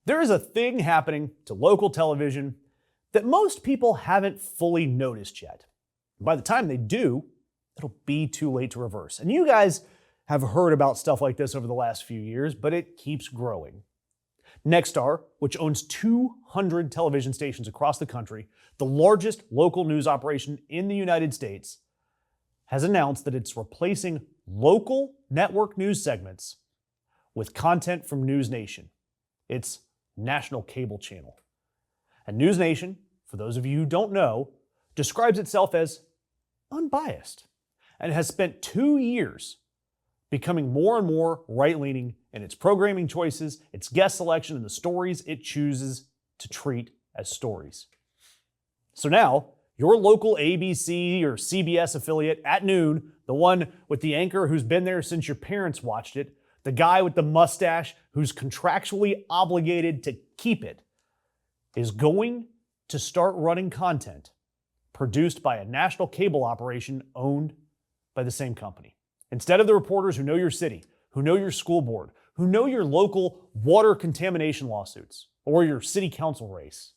There is a thing happening to local television that most people haven't fully noticed yet. By the time they do, it'll be too late to reverse. And you guys have heard about stuff like this over the last few years, but it keeps growing. Nexstar, which owns 200 television stations across the country, the largest local news operation in the United States, has announced that it's replacing local network news segments with content from News Nation, its national cable channel. And News Nation, for those of you who don't know, describes itself as unbiased and has spent 2 years becoming more and more right-leaning in its programming choices, its guest selection, and the stories it chooses to treat as stories. So now, your local ABC or CBS affiliate at noon, the one with the anchor who's been there since your parents watched it, the guy with the mustache who's contractually obligated to keep it, is going to start running content produced by a national cable operation owned by the same company. Instead of the reporters who know your city, who know your school board, who know your local water contamination lawsuits, or your city council race.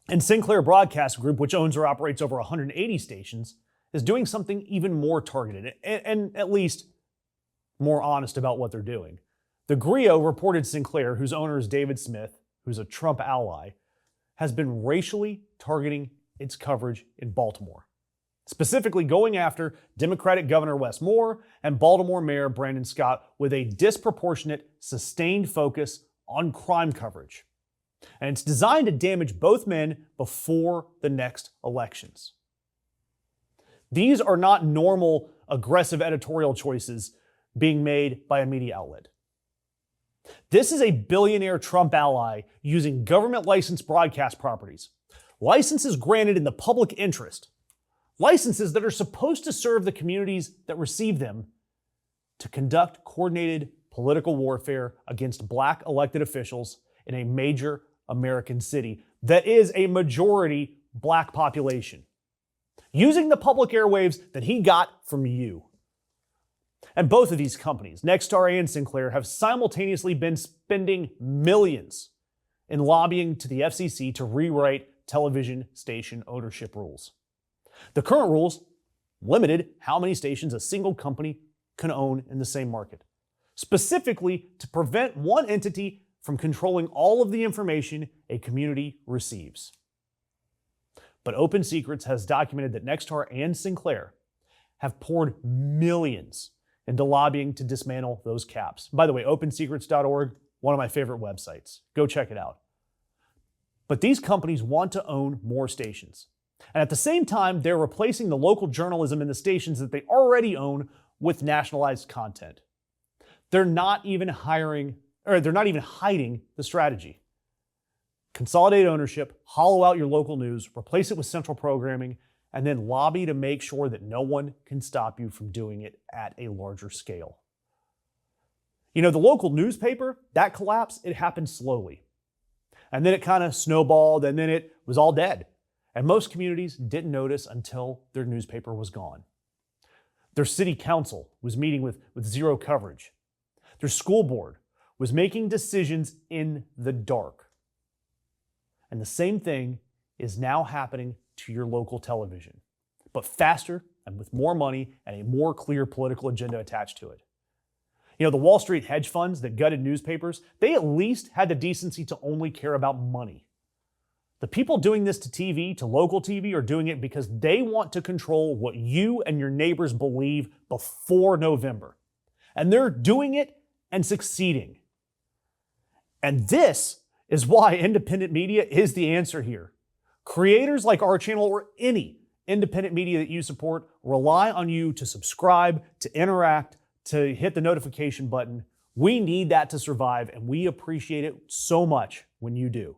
And Sinclair Broadcast Group, which owns or operates over 180 stations, is doing something even more targeted and at least more honest about what they're doing. The Grio reported Sinclair, whose owner is David Smith, who's a Trump ally, has been racially targeting its coverage in Baltimore, specifically going after Democratic Governor Wes Moore and Baltimore Mayor Brandon Scott with a disproportionate, sustained focus on crime coverage. And it's designed to damage both men before the next elections. These are not normal, aggressive editorial choices being made by a media outlet. This is a billionaire Trump ally using government-licensed broadcast properties, licenses granted in the public interest, licenses that are supposed to serve the communities that receive them, to conduct coordinated political warfare against black elected officials in a major American city that is a majority black population, using the public airwaves that he got from you. And both of these companies, Nexstar and Sinclair, have simultaneously been spending millions in lobbying to the FCC to rewrite television station ownership rules. The current rules limited how many stations a single company can own in the same market, specifically to prevent one entity from controlling all of the information a community receives. But Open Secrets has documented that Nexstar and Sinclair have poured millions into lobbying to dismantle those caps. By the way, opensecrets.org, one of my favorite websites. Go check it out. But these companies want to own more stations. And at the same time, they're replacing the local journalism in the stations that they already own with nationalized content. They're not even hiding the strategy. Consolidate ownership, hollow out your local news, replace it with central programming, and then lobby to make sure that no one can stop you from doing it at a larger scale. You know, the local newspaper, that collapse, it happened slowly. And then it kind of snowballed, and then it was all dead. And most communities didn't notice until their newspaper was gone. Their city council was meeting with zero coverage. Their school board was making decisions in the dark. And the same thing is now happening to your local television, but faster and with more money and a more clear political agenda attached to it. You know, the Wall Street hedge funds that gutted newspapers, they at least had the decency to only care about money. The people doing this to TV, to local TV, are doing it because they want to control what you and your neighbors believe before November. And they're doing it and succeeding. And this is why independent media is the answer here. Creators like our channel or any independent media that you support rely on you to subscribe, to interact, to hit the notification button. We need that to survive, and we appreciate it so much when you do.